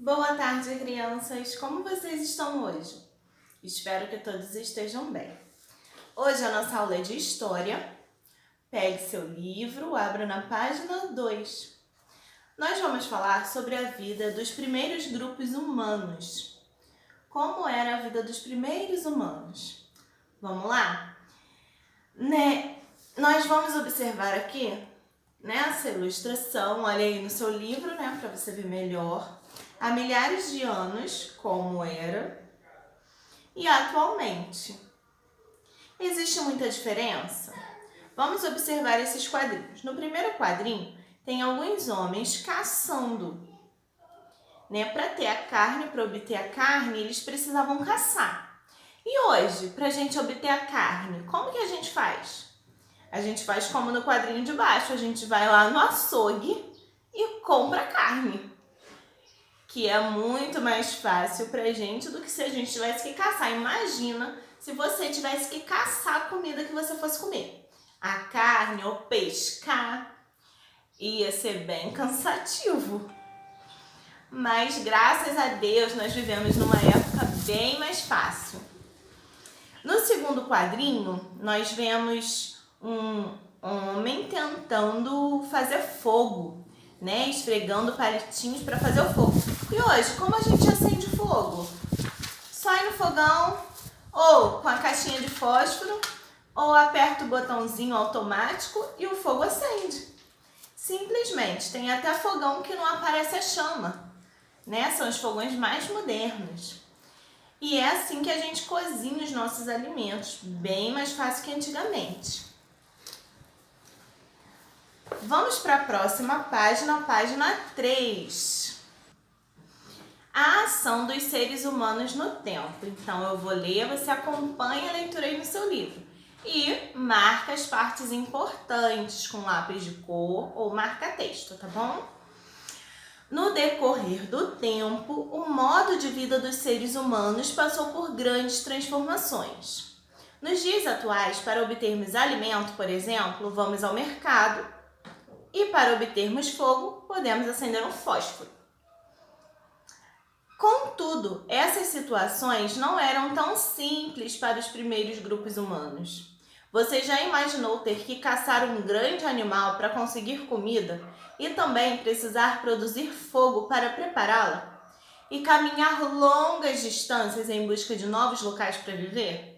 Boa tarde, crianças! Como vocês estão hoje? Espero que todos estejam bem. Hoje a nossa aula é de História. Pegue seu livro, abra na página 2. Nós vamos falar sobre a vida dos primeiros grupos humanos. Como era a vida dos primeiros humanos? Vamos lá? Nós vamos observar aqui nessa ilustração, olha aí no seu livro, para você ver melhor. Há milhares de anos, como era, e atualmente. Existe muita diferença? Vamos observar esses quadrinhos. No primeiro quadrinho, tem alguns homens caçando. Para ter a carne, para obter a carne, eles precisavam caçar. E hoje, para a gente obter a carne, como que a gente faz? A gente faz como no quadrinho de baixo, a gente vai lá no açougue e compra carne. Que é muito mais fácil pra gente do que se a gente tivesse que caçar. Imagina se você tivesse que caçar a comida que você fosse comer. A carne ou pescar ia ser bem cansativo. Mas graças a Deus nós vivemos numa época bem mais fácil. No segundo quadrinho, nós vemos um homem tentando fazer fogo. Esfregando palitinhos para fazer o fogo. E hoje, como a gente acende fogo? Só ir no fogão, ou com a caixinha de fósforo, ou aperta o botãozinho automático e o fogo acende. Simplesmente, tem até fogão que não aparece a chama, São os fogões mais modernos. E é assim que a gente cozinha os nossos alimentos, bem mais fácil que antigamente. Vamos para a próxima página, página 3. A ação dos seres humanos no tempo. Então, eu vou ler, você acompanha a leitura aí no seu livro. E marca as partes importantes com lápis de cor ou marca-texto, tá bom? No decorrer do tempo, o modo de vida dos seres humanos passou por grandes transformações. Nos dias atuais, para obtermos alimento, por exemplo, vamos ao mercado. E para obtermos fogo, podemos acender um fósforo. Contudo, essas situações não eram tão simples para os primeiros grupos humanos. Você já imaginou ter que caçar um grande animal para conseguir comida e também precisar produzir fogo para prepará-la? E caminhar longas distâncias em busca de novos locais para viver?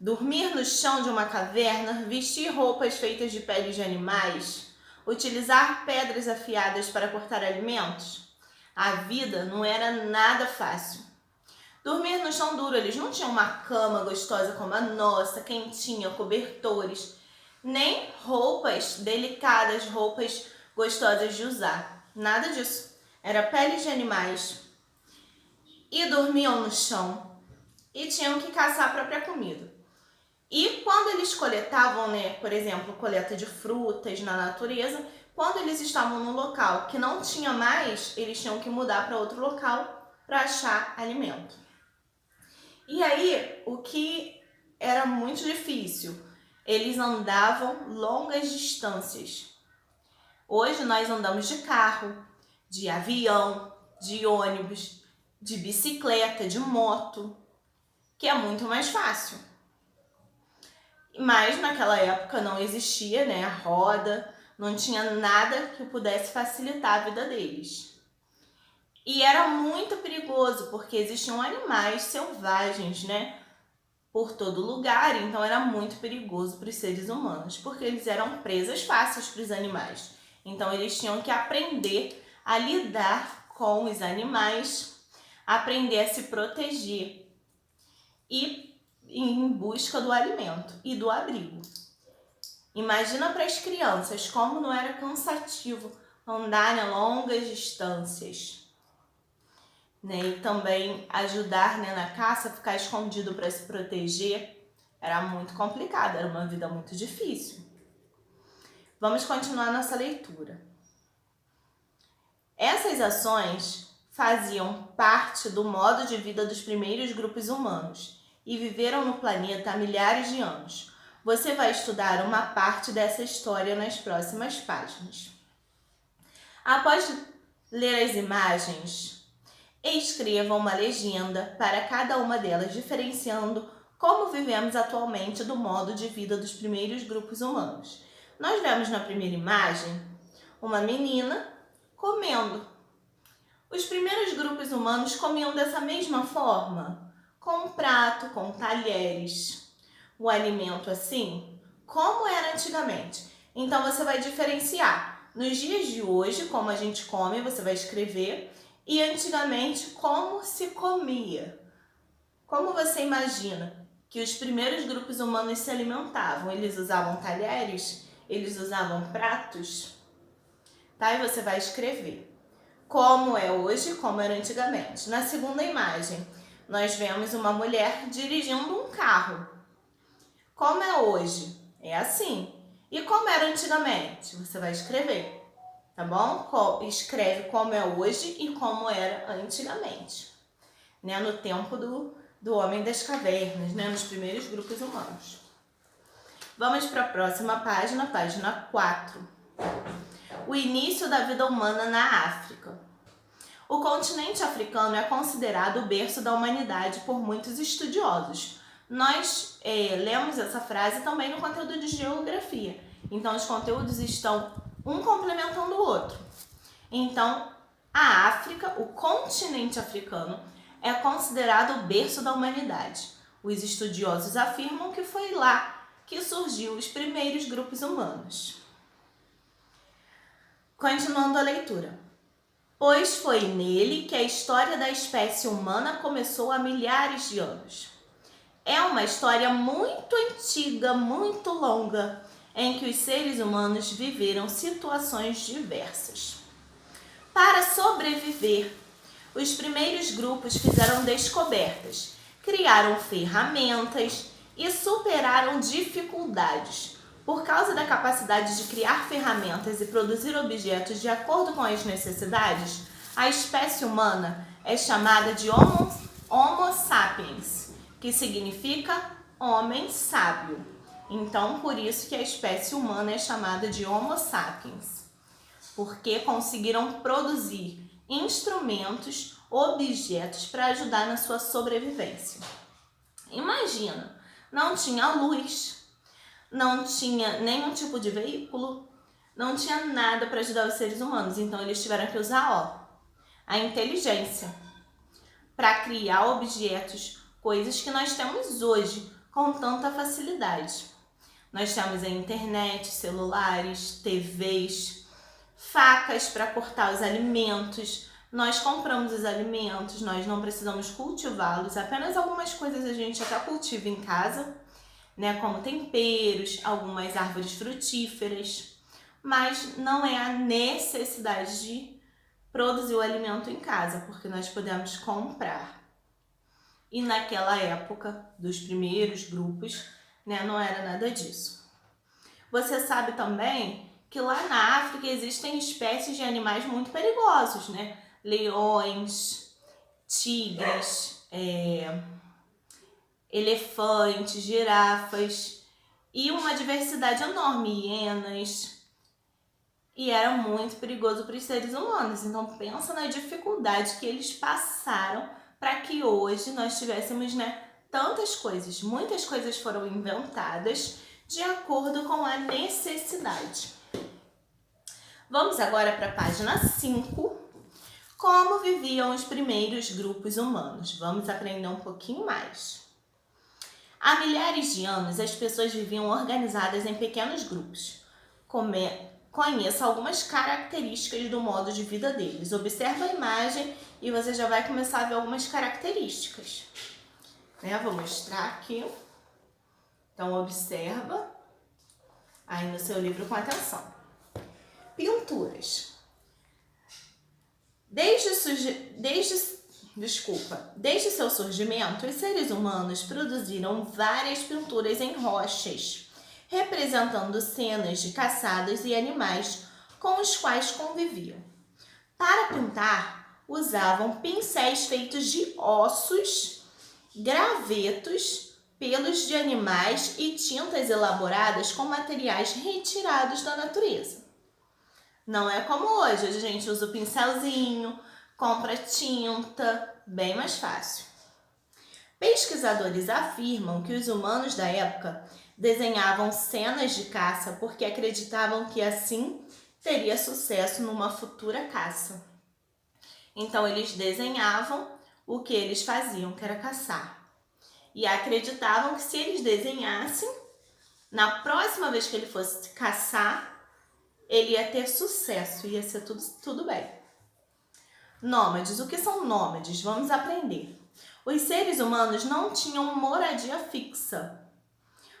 Dormir no chão de uma caverna, vestir roupas feitas de peles de animais, utilizar pedras afiadas para cortar alimentos? A vida não era nada fácil. Dormir no chão duro, eles não tinham uma cama gostosa como a nossa, quentinha, cobertores, nem roupas delicadas, roupas gostosas de usar. Nada disso. Era peles de animais. E dormiam no chão. E tinham que caçar a própria comida. E quando eles coletavam, por exemplo, coleta de frutas na natureza, quando eles estavam num local que não tinha mais, eles tinham que mudar para outro local para achar alimento. E aí, o que era muito difícil, eles andavam longas distâncias. Hoje nós andamos de carro, de avião, de ônibus, de bicicleta, de moto, que é muito mais fácil. Mas naquela época não existia, a roda, não tinha nada que pudesse facilitar a vida deles. E era muito perigoso, porque existiam animais selvagens, por todo lugar, então era muito perigoso para os seres humanos, porque eles eram presas fáceis para os animais. Então eles tinham que aprender a lidar com os animais, aprender a se proteger e em busca do alimento e do abrigo. Imagina para as crianças como não era cansativo andar em longas distâncias. E também ajudar na caça, ficar escondido para se proteger. Era muito complicado, era uma vida muito difícil. Vamos continuar nossa leitura. Essas ações faziam parte do modo de vida dos primeiros grupos humanos e viveram no planeta há milhares de anos. Você vai estudar uma parte dessa história nas próximas páginas. Após ler as imagens? Escreva uma legenda para cada uma delas, diferenciando como vivemos atualmente do modo de vida dos primeiros grupos humanos. Nós vemos na primeira imagem uma menina comendo. Os primeiros grupos humanos comiam dessa mesma forma, com um prato, com talheres, o alimento assim, como era antigamente. Então você vai diferenciar nos dias de hoje como a gente come, você vai escrever, e antigamente como se comia. Como você imagina que os primeiros grupos humanos se alimentavam? Eles usavam talheres? Eles usavam pratos? Tá? E você vai escrever como é hoje, como era antigamente. Na segunda imagem, nós vemos uma mulher dirigindo um carro. Como é hoje? É assim. E como era antigamente? Você vai escrever, tá bom? Escreve como é hoje e como era antigamente, né? No tempo do homem das cavernas, né? Nos primeiros grupos humanos. Vamos para a próxima página, página 4. O início da vida humana na África. O continente africano é considerado o berço da humanidade por muitos estudiosos. Nós lemos essa frase também no conteúdo de geografia. Então, os conteúdos estão um complementando o outro. Então, a África, o continente africano, é considerado o berço da humanidade. Os estudiosos afirmam que foi lá que surgiu os primeiros grupos humanos. Continuando a leitura. Pois foi nele que a história da espécie humana começou há milhares de anos. É uma história muito antiga, muito longa, em que os seres humanos viveram situações diversas. Para sobreviver, os primeiros grupos fizeram descobertas, criaram ferramentas e superaram dificuldades. Por causa da capacidade de criar ferramentas e produzir objetos de acordo com as necessidades, a espécie humana é chamada de Homo sapiens, que significa homem sábio. Então, por isso que a espécie humana é chamada de Homo sapiens, porque conseguiram produzir instrumentos, objetos para ajudar na sua sobrevivência. Imagina, não tinha luz, não tinha nenhum tipo de veículo, não tinha nada para ajudar os seres humanos. Então, eles tiveram que usar a inteligência para criar objetos, coisas que nós temos hoje com tanta facilidade. Nós temos a internet, celulares, TVs, facas para cortar os alimentos. Nós compramos os alimentos, nós não precisamos cultivá-los. Apenas algumas coisas a gente até cultiva em casa, né, como temperos, algumas árvores frutíferas, mas não é a necessidade de produzir o alimento em casa, porque nós podemos comprar. E naquela época dos primeiros grupos, né, não era nada disso. Você sabe também que lá na África existem espécies de animais muito perigosos, né? Leões, tigres, elefantes, girafas e uma diversidade enorme, hienas. E era muito perigoso para os seres humanos. Então pensa na dificuldade que eles passaram para que hoje nós tivéssemos, né, tantas coisas. Muitas coisas foram inventadas de acordo com a necessidade. Vamos agora para a página 5. Como viviam os primeiros grupos humanos? Vamos aprender um pouquinho mais. Há milhares de anos, as pessoas viviam organizadas em pequenos grupos. Conheça algumas características do modo de vida deles. Observa a imagem e você já vai começar a ver algumas características. Vou mostrar aqui. Então, observa aí no seu livro com atenção. Pinturas. Desde seu surgimento, os seres humanos produziram várias pinturas em rochas, representando cenas de caçadas e animais com os quais conviviam. Para pintar, usavam pincéis feitos de ossos, gravetos, pelos de animais e tintas elaboradas com materiais retirados da natureza. Não é como hoje, a gente usa o pincelzinho, compra tinta, bem mais fácil. Pesquisadores afirmam que os humanos da época desenhavam cenas de caça porque acreditavam que assim teria sucesso numa futura caça. Então eles desenhavam o que eles faziam, que era caçar. E acreditavam que se eles desenhassem, na próxima vez que ele fosse caçar, ele ia ter sucesso, ia ser tudo bem. Nômades. O que são nômades? Vamos aprender. Os seres humanos não tinham moradia fixa,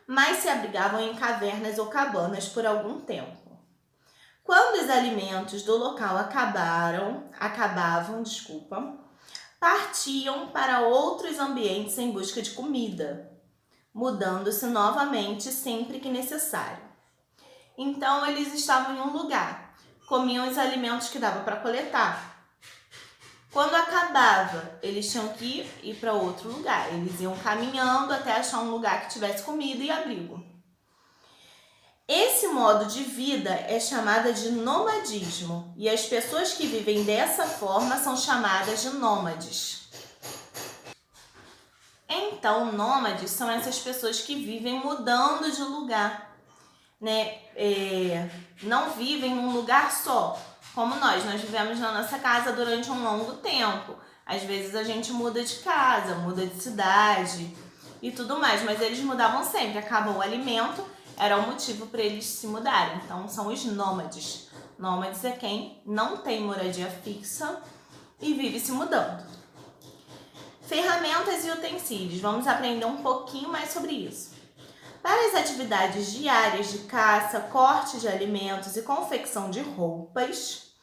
mas se abrigavam em cavernas ou cabanas por algum tempo. Quando os alimentos do local acabavam, partiam para outros ambientes em busca de comida, mudando-se novamente sempre que necessário. Então, eles estavam em um lugar, comiam os alimentos que dava para coletar. Quando acabava, eles tinham que ir para outro lugar. Eles iam caminhando até achar um lugar que tivesse comida e abrigo. Esse modo de vida é chamado de nomadismo e as pessoas que vivem dessa forma são chamadas de nômades. Então, nômades são essas pessoas que vivem mudando de lugar, né? Não vivem em um lugar só, como nós vivemos na nossa casa durante um longo tempo. Às vezes a gente muda de casa, muda de cidade e tudo mais, mas eles mudavam sempre. Acabou o alimento, era o motivo para eles se mudarem. Então, são os nômades. Nômades é quem não tem moradia fixa e vive se mudando. Ferramentas e utensílios. Vamos aprender um pouquinho mais sobre isso. Para as atividades diárias de caça, corte de alimentos e confecção de roupas,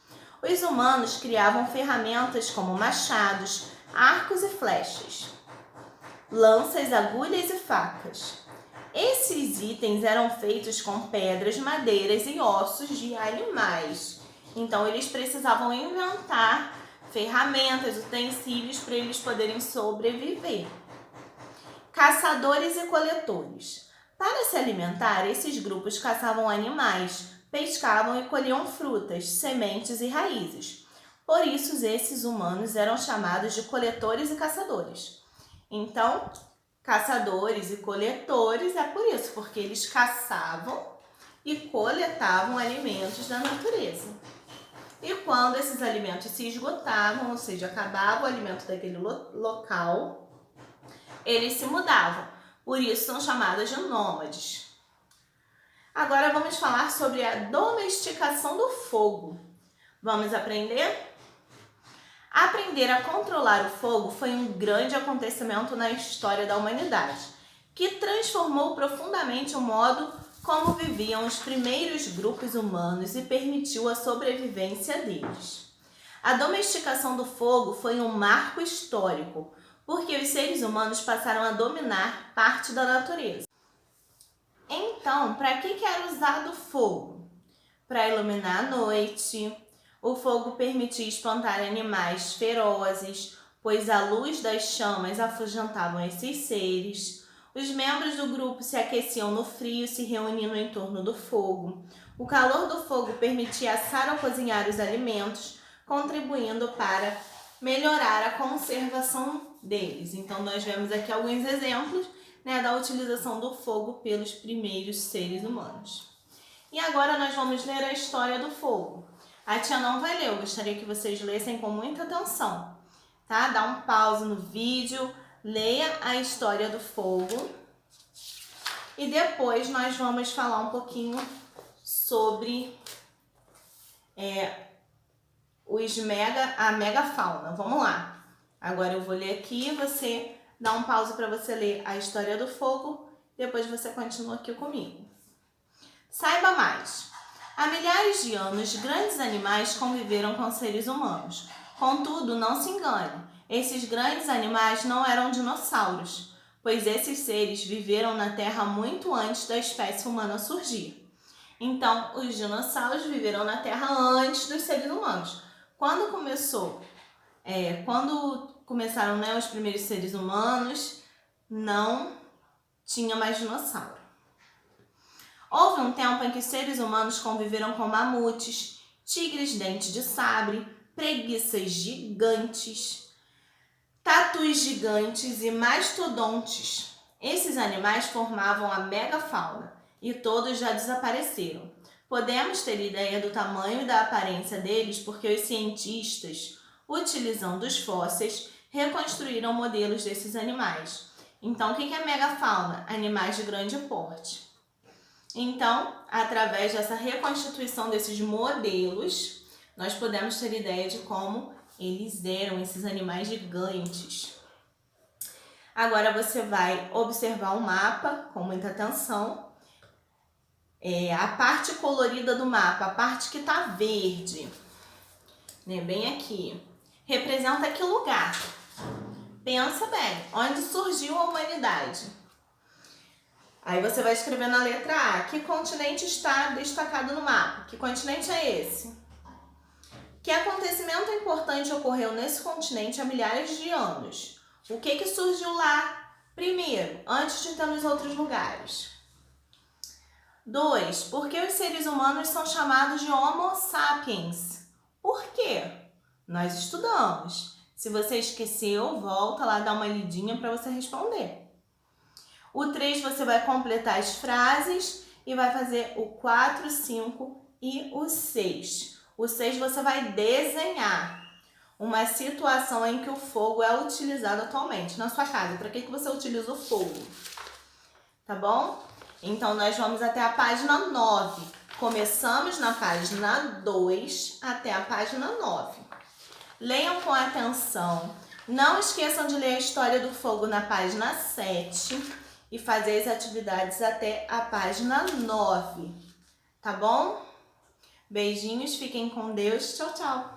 os humanos criavam ferramentas como machados, arcos e flechas, lanças, agulhas e facas. Esses itens eram feitos com pedras, madeiras e ossos de animais. Então, eles precisavam inventar ferramentas, utensílios para eles poderem sobreviver. Caçadores e coletores. Para se alimentar, esses grupos caçavam animais, pescavam e colhiam frutas, sementes e raízes. Por isso, esses humanos eram chamados de coletores e caçadores. Então, caçadores e coletores é por isso, porque eles caçavam e coletavam alimentos da natureza. E quando esses alimentos se esgotavam, ou seja, acabava o alimento daquele local, eles se mudavam. Por isso são chamadas de nômades. Agora vamos falar sobre a domesticação do fogo. Vamos aprender? Aprender a controlar o fogo foi um grande acontecimento na história da humanidade, que transformou profundamente o modo como viviam os primeiros grupos humanos e permitiu a sobrevivência deles. A domesticação do fogo foi um marco histórico, porque os seres humanos passaram a dominar parte da natureza. Então, para que era usado o fogo? Para iluminar a noite. O fogo permitia espantar animais ferozes, pois a luz das chamas afugentavam esses seres. Os membros do grupo se aqueciam no frio, se reunindo em torno do fogo. O calor do fogo permitia assar ou cozinhar os alimentos, contribuindo para melhorar a conservação deles. Então, nós vemos aqui alguns exemplos, né, da utilização do fogo pelos primeiros seres humanos. E agora nós vamos ler a história do fogo. A tia não vai ler, eu gostaria que vocês lessem com muita atenção, tá? Dá um pause no vídeo, leia a história do fogo e depois nós vamos falar um pouquinho sobre a megafauna. Vamos lá. Agora eu vou ler aqui, você dá um pause para você ler a história do fogo, depois você continua aqui comigo. Saiba mais. Há milhares de anos, grandes animais conviveram com seres humanos. Contudo, não se engane, esses grandes animais não eram dinossauros, pois esses seres viveram na Terra muito antes da espécie humana surgir. Então, os dinossauros viveram na Terra antes dos seres humanos. Quando começaram, né, os primeiros seres humanos, não tinha mais dinossauro. Houve um tempo em que seres humanos conviveram com mamutes, tigres dente de sabre, preguiças gigantes, tatus gigantes e mastodontes. Esses animais formavam a megafauna e todos já desapareceram. Podemos ter ideia do tamanho e da aparência deles porque os cientistas, utilizando os fósseis, reconstruíram modelos desses animais. Então, o que é megafauna? Animais de grande porte. Então, através dessa reconstituição desses modelos, nós podemos ter ideia de como eles eram, esses animais gigantes. Agora você vai observar o mapa com muita atenção. A parte colorida do mapa, a parte que está verde, né, bem aqui, representa que lugar? Pensa bem, onde surgiu a humanidade? Aí você vai escrever na letra A, que continente está destacado no mapa? Que continente é esse? Que acontecimento importante ocorreu nesse continente há milhares de anos? O que surgiu lá primeiro, antes de ter nos outros lugares? 2. Por que os seres humanos são chamados de Homo sapiens? Por quê? Nós estudamos. Se você esqueceu, volta lá, dá uma lidinha para você responder. O 3 você vai completar as frases e vai fazer o 4, 5 e o 6. O 6 você vai desenhar uma situação em que o fogo é utilizado atualmente na sua casa. Para que você utiliza o fogo? Tá bom? Então, nós vamos até a página 9. Começamos na página 2 até a página 9. Leiam com atenção. Não esqueçam de ler a história do fogo na página 7 e fazer as atividades até a página 9. Tá bom? Beijinhos, fiquem com Deus. Tchau, tchau.